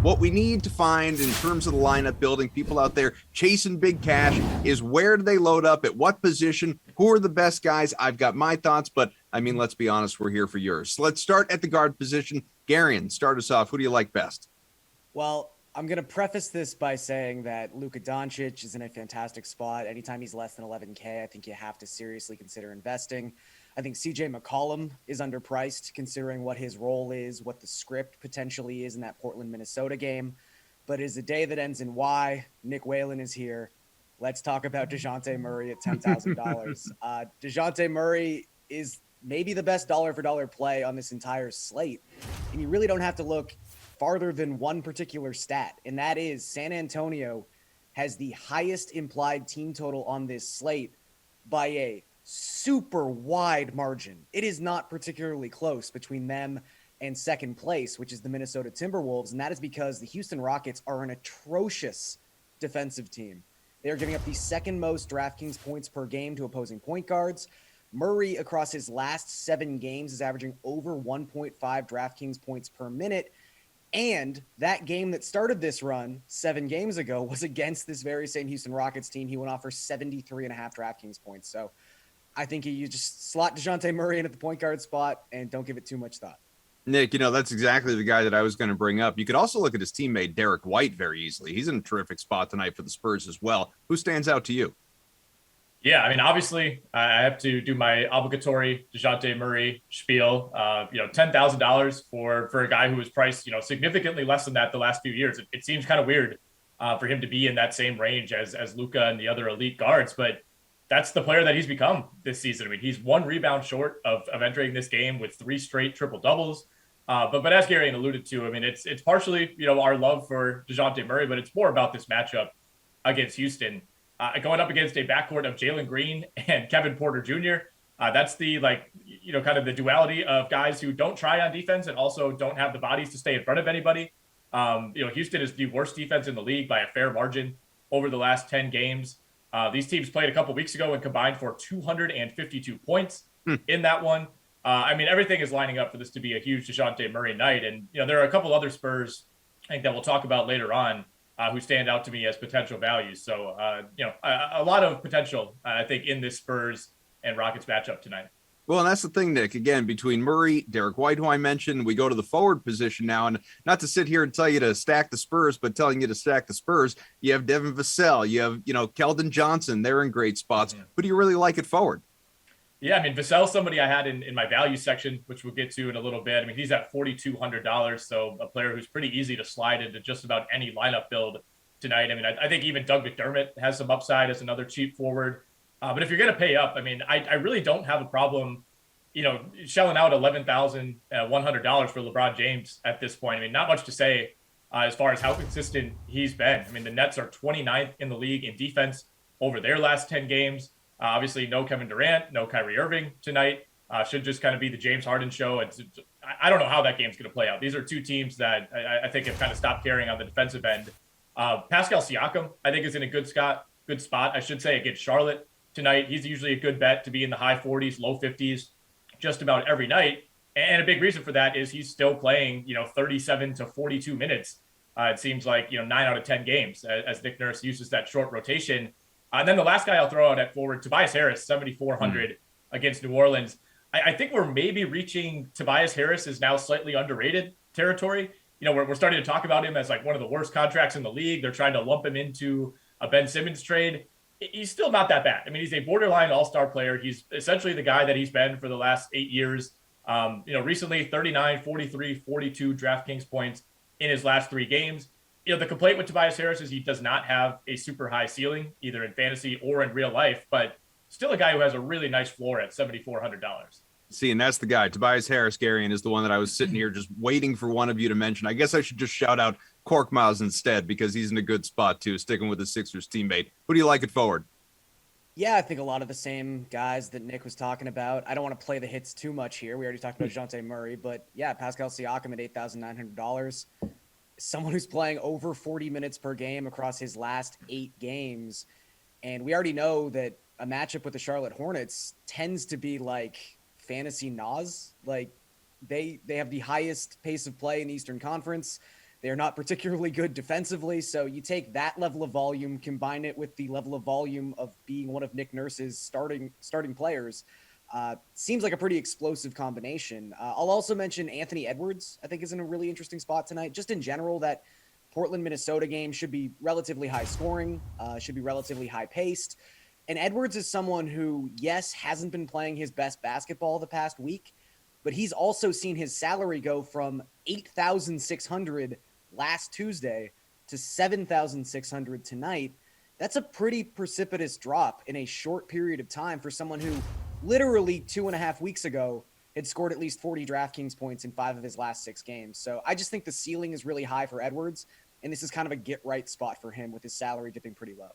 What we need to find in terms of the lineup building, people out there chasing big cash, is where do they load up, at what position, who are the best guys? I've got my thoughts, but I mean, let's be honest, we're here for yours. So let's start at the guard position. Garion, start us off. Who do you like best? Well, I'm going to preface this by saying that Luka Doncic is in a fantastic spot. Anytime he's less than 11K, I think you have to seriously consider investing. I think CJ McCollum is underpriced considering what his role is, what the script potentially is in that Portland, Minnesota game. But it is a day that ends in Y. Nick Whalen is here. Let's talk about DeJounte Murray at $10,000. DeJounte Murray is maybe the best dollar for dollar play on this entire slate. And you really don't have to look farther than one particular stat, and that is San Antonio has the highest implied team total on this slate by a super wide margin. It is not particularly close between them and second place, which is the Minnesota Timberwolves, and that is because the Houston Rockets are an atrocious defensive team. They are giving up the second most DraftKings points per game to opposing point guards. Murray, across his last 7 games, is averaging over 1.5 DraftKings points per minute. And that game that started this run 7 games ago was against this very same Houston Rockets team. He went off for 73.5 DraftKings points. So I think you just slot DeJounte Murray in at the point guard spot and don't give it too much thought. Nick, that's exactly the guy that I was going to bring up. You could also look at his teammate, Derek White, very easily. He's in a terrific spot tonight for the Spurs as well. Who stands out to you? Yeah, I mean, obviously, I have to do my obligatory DeJounte Murray spiel. $10,000 for a guy who was priced, significantly less than that the last few years. It seems kind of weird for him to be in that same range as Luka and the other elite guards, but that's the player that he's become this season. I mean, he's 1 rebound short of entering this game with 3 straight triple doubles. But as Garion alluded to, I mean, it's partially our love for DeJounte Murray, but it's more about this matchup against Houston. Going up against a backcourt of Jalen Green and Kevin Porter Jr. That's the kind of the duality of guys who don't try on defense and also don't have the bodies to stay in front of anybody. Houston is the worst defense in the league by a fair margin over the last 10 games. These teams played a couple weeks ago and combined for 252 points in that one. I mean, everything is lining up for this to be a huge DeJounte Murray night. And, there are a couple other Spurs, I think, that we'll talk about later on, who stand out to me as potential values. So, a lot of potential, I think, in this Spurs and Rockets matchup tonight. Well, and that's the thing, Nick. Again, between Murray, Derek White, who I mentioned, we go to the forward position now. And not to sit here and tell you to stack the Spurs, but telling you to stack the Spurs, you have Devin Vassell, you have, Keldon Johnson. They're in great spots. Mm-hmm. Who do you really like at forward? Yeah, I mean, Vassell's somebody I had in my value section, which we'll get to in a little bit. I mean, he's at $4,200, so a player who's pretty easy to slide into just about any lineup build tonight. I mean, I think even Doug McDermott has some upside as another cheap forward. But if you're going to pay up, I mean, I really don't have a problem, shelling out $11,100 for LeBron James at this point. I mean, not much to say as far as how consistent he's been. I mean, the Nets are 29th in the league in defense over their last 10 games. Obviously, no Kevin Durant, no Kyrie Irving tonight. Should just kind of be the James Harden show. I don't know how that game's going to play out. These are 2 teams that I think have kind of stopped caring on the defensive end. Pascal Siakam, I think, is in a good spot, I should say, against Charlotte tonight. He's usually a good bet to be in the high 40s, low 50s just about every night. And a big reason for that is he's still playing, 37 to 42 minutes. It seems like, 9 out of 10 games as Nick Nurse uses that short rotation. And then the last guy I'll throw out at forward, Tobias Harris, 7,400 against New Orleans. I think we're maybe reaching Tobias Harris is now slightly underrated territory. We're starting to talk about him as like one of the worst contracts in the league. They're trying to lump him into a Ben Simmons trade. He's still not that bad. I mean, he's a borderline all-star player. He's essentially the guy that he's been for the last 8 years. Recently 39, 43, 42 DraftKings points in his last 3 games. The complaint with Tobias Harris is he does not have a super high ceiling, either in fantasy or in real life, but still a guy who has a really nice floor at $7,400. See, and that's the guy. Tobias Harris, Garion, is the one that I was sitting here just waiting for one of you to mention. I guess I should just shout out Korkmaz instead because he's in a good spot too, sticking with his Sixers teammate. Who do you like at forward? Yeah, I think a lot of the same guys that Nick was talking about. I don't want to play the hits too much here. We already talked about DeJounte Murray, but yeah, Pascal Siakam at $8,900. Someone who's playing over 40 minutes per game across his last 8 games. And we already know that a matchup with the Charlotte Hornets tends to be like fantasy Nas. Like they have the highest pace of play in the Eastern Conference. They're not particularly good defensively. So you take that level of volume, combine it with the level of volume of being one of Nick Nurse's starting players. Seems like a pretty explosive combination. I'll also mention Anthony Edwards, I think is in a really interesting spot tonight. Just in general, that Portland, Minnesota game should be relatively high scoring, should be relatively high paced. And Edwards is someone who, yes, hasn't been playing his best basketball the past week, but he's also seen his salary go from $8,600 last Tuesday to $7,600 tonight. That's a pretty precipitous drop in a short period of time for someone who literally 2.5 weeks ago had scored at least 40 DraftKings points in 5 of his last 6 games. So I just think the ceiling is really high for Edwards, and this is kind of a get-right spot for him with his salary dipping pretty low.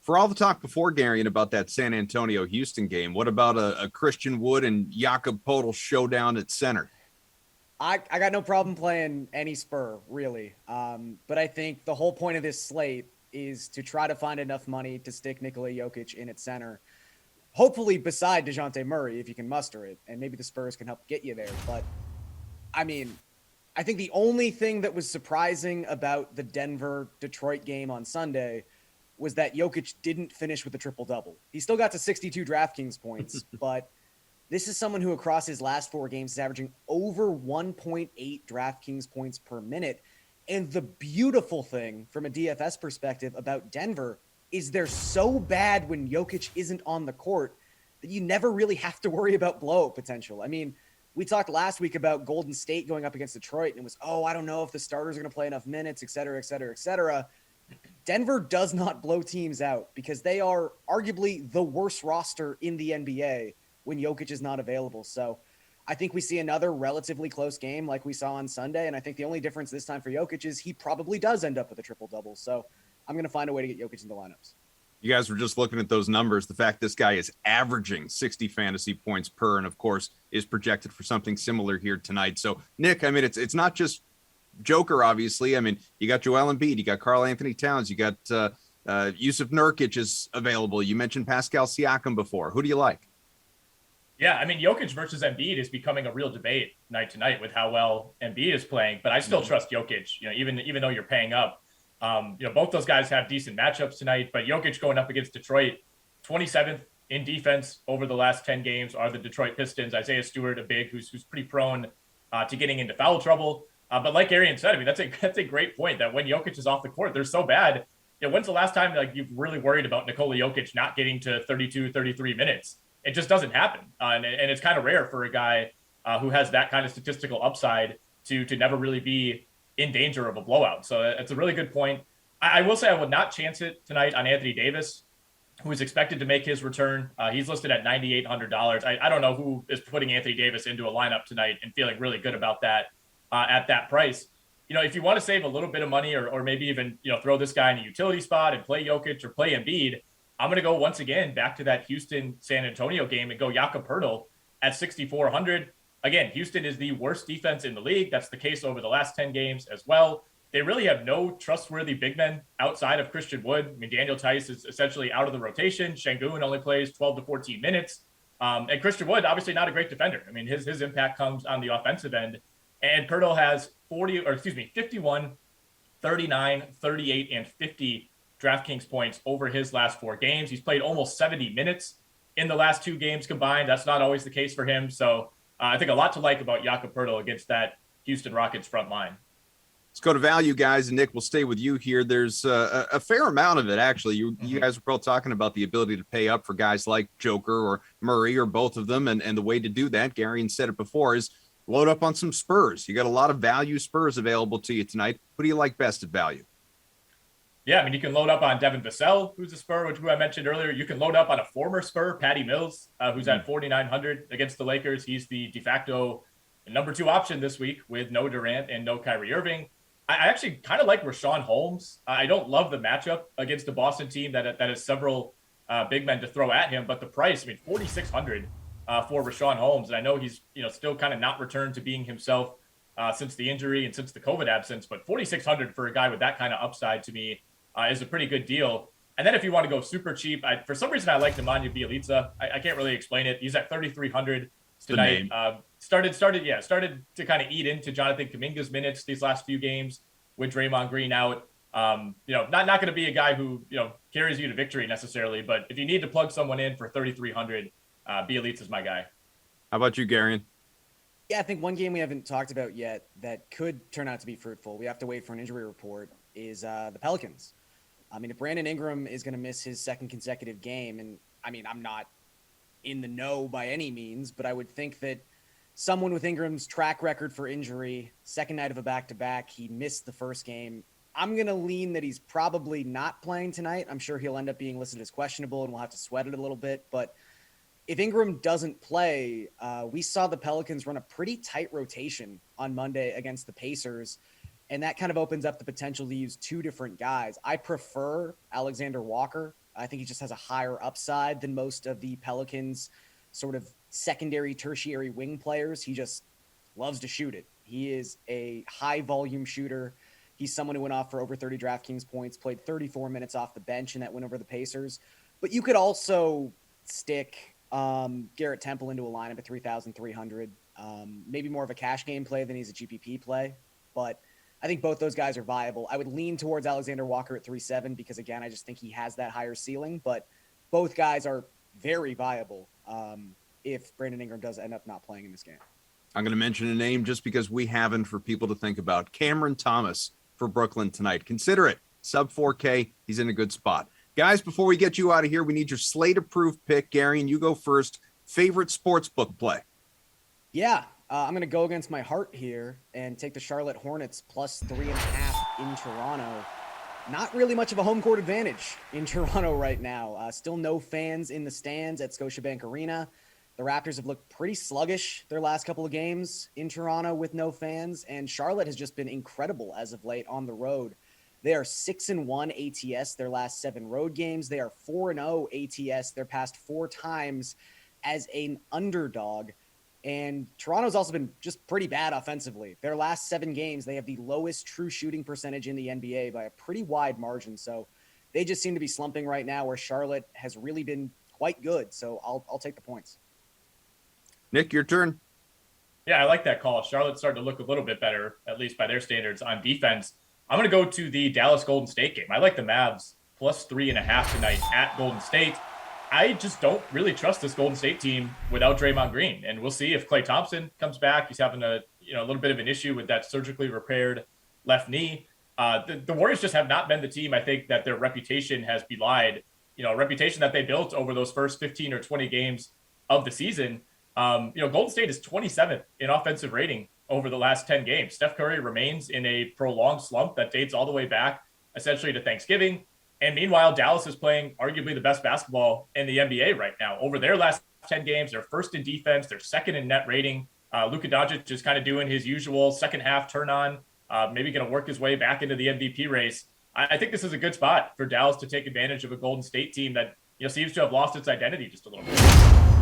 For all the talk before, Garion, about that San Antonio-Houston game, what about a Christian Wood and Jakob Poeltl showdown at center? I got no problem playing any Spur, really. But I think the whole point of this slate is to try to find enough money to stick Nikola Jokic in at center. Hopefully beside DeJounte Murray, if you can muster it. And maybe the Spurs can help get you there. But, I mean, I think the only thing that was surprising about the Denver-Detroit game on Sunday was that Jokic didn't finish with a triple-double. He still got to 62 DraftKings points, but this is someone who across his last 4 games is averaging over 1.8 DraftKings points per minute. And the beautiful thing from a DFS perspective about Denver is they're so bad when Jokic isn't on the court that you never really have to worry about blowout potential. I mean, we talked last week about Golden State going up against Detroit, and it was, I don't know if the starters are going to play enough minutes, et cetera, et cetera, et cetera. Denver does not blow teams out because they are arguably the worst roster in the NBA when Jokic is not available. So I think we see another relatively close game like we saw on Sunday, and I think the only difference this time for Jokic is he probably does end up with a triple-double. So I'm going to find a way to get Jokic into lineups. You guys were just looking at those numbers. The fact this guy is averaging 60 fantasy points per, and of course is projected for something similar here tonight. So Nick, I mean, it's not just Joker, obviously. I mean, you got Joel Embiid, you got Karl Anthony Towns, you got Yusuf Nurkic is available. You mentioned Pascal Siakam before. Who do you like? Yeah, I mean, Jokic versus Embiid is becoming a real debate night to night with how well Embiid is playing, but I still trust Jokic, even though you're paying up. Both those guys have decent matchups tonight, but Jokic going up against Detroit, 27th in defense over the last 10 games are the Detroit Pistons. Isaiah Stewart, a big who's pretty prone to getting into foul trouble. But like Garion said, I mean, that's a great point that when Jokic is off the court, they're so bad. When's the last time you've really worried about Nikola Jokic not getting to 32, 33 minutes? It just doesn't happen. And it's kind of rare for a guy who has that kind of statistical upside to never really be in danger of a blowout. So it's a really good point. I will say I would not chance it tonight on Anthony Davis, who is expected to make his return. He's listed at $9,800. I don't know who is putting Anthony Davis into a lineup tonight and feeling really good about that at that price. If you want to save a little bit of money or maybe even, throw this guy in a utility spot and play Jokic or play Embiid, I'm going to go once again back to that Houston-San Antonio game and go Jakob Poeltl at 6,400. Again, Houston is the worst defense in the league. That's the case over the last 10 games as well. They really have no trustworthy big men outside of Christian Wood. I mean, Daniel Tice is essentially out of the rotation. Şengün only plays 12 to 14 minutes. And Christian Wood, obviously not a great defender. I mean, his impact comes on the offensive end. And Poeltl has 51, 39, 38, and 50 DraftKings points over his last 4 games. He's played almost 70 minutes in the last 2 games combined. That's not always the case for him. So I think a lot to like about Jakob Poeltl against that Houston Rockets front line. Let's go to value, guys, and Nick, we'll stay with you here. There's a fair amount of it, actually. You guys were both talking about the ability to pay up for guys like Joker or Murray or both of them, and the way to do that, Garion said it before, is load up on some Spurs. You got a lot of value Spurs available to you tonight. Who do you like best at value? Yeah, I mean, you can load up on Devin Vassell, who's a Spur, who I mentioned earlier. You can load up on a former Spur, Patty Mills, who's at 4,900 against the Lakers. He's the de facto number 2 option this week with no Durant and no Kyrie Irving. I actually kind of like Rashawn Holmes. I don't love the matchup against the Boston team that has several big men to throw at him, but the price, I mean, 4,600 for Rashawn Holmes. And I know he's still kind of not returned to being himself since the injury and since the COVID absence, but 4,600 for a guy with that kind of upside to me is a pretty good deal. And then if you want to go super cheap, for some reason I like Nemanja Bjelica. I can't really explain it. He's at 3,300 tonight. Started to kind of eat into Jonathan Kuminga's minutes these last few games. with Draymond Green out. Not going to be a guy who, carries you to victory necessarily, but if you need to plug someone in for 3,300, Bielitsa is my guy. How about you, Garion? Yeah, I think one game we haven't talked about yet that could turn out to be fruitful, we have to wait for an injury report, is the Pelicans. I mean, if Brandon Ingram is going to miss his second consecutive game, and I mean, I'm not in the know by any means, but I would think that someone with Ingram's track record for injury, second night of a back-to-back, he missed the first game. I'm going to lean that he's probably not playing tonight. I'm sure he'll end up being listed as questionable, and we'll have to sweat it a little bit. But if Ingram doesn't play, we saw the Pelicans run a pretty tight rotation on Monday against the Pacers, and that kind of opens up the potential to use two different guys. I prefer Alexander Walker. I think he just has a higher upside than most of the Pelicans' sort of secondary, tertiary wing players. He just loves to shoot it. He is a high-volume shooter. He's someone who went off for over 30 DraftKings points, played 34 minutes off the bench in that win over the Pacers. But you could also stick Garrett Temple into a lineup at 3,300. Maybe more of a cash game play than he's a GPP play. But I think both those guys are viable. I would lean towards Alexander Walker at 3.7 because, again, I just think he has that higher ceiling. But both guys are very viable if Brandon Ingram does end up not playing in this game. I'm going to mention a name just because we haven't for people to think about. Cameron Thomas for Brooklyn tonight. Consider it. Sub 4K. He's in a good spot. Guys, before we get you out of here, we need your Slate Approved pick. Garion, you go first. Favorite sportsbook play? Yeah, I'm going to go against my heart here and take the Charlotte Hornets plus 3.5 in Toronto. Not really much of a home court advantage in Toronto right now. Still no fans in the stands at Scotiabank Arena. The Raptors have looked pretty sluggish their last couple of games in Toronto with no fans, and Charlotte has just been incredible as of late on the road. They are 6-1 ATS their last 7 road games. They are 4-0 ATS their past 4 times as an underdog. And Toronto's also been just pretty bad offensively. Their last 7 games, they have the lowest true shooting percentage in the NBA by a pretty wide margin. So they just seem to be slumping right now, where Charlotte has really been quite good. So I'll take the points. Nick, your turn. Yeah, I like that call. Charlotte's starting to look a little bit better, at least by their standards, on defense. I'm going to go to the Dallas Golden State game. I like the Mavs plus 3.5 tonight at Golden State. I just don't really trust this Golden State team without Draymond Green, and we'll see if Klay Thompson comes back. He's having a little bit of an issue with that surgically repaired left knee. The Warriors just have not been the team I think that their reputation has belied. A reputation that they built over those first 15 or 20 games of the season. Golden State is 27th in offensive rating over the last 10 games. Steph Curry remains in a prolonged slump that dates all the way back essentially to Thanksgiving. And meanwhile, Dallas is playing arguably the best basketball in the NBA right now. Over their last 10 games, they're first in defense. They're second in net rating. Luka Doncic is kind of doing his usual second half turn on, maybe going to work his way back into the MVP race. I think this is a good spot for Dallas to take advantage of a Golden State team that seems to have lost its identity just a little bit.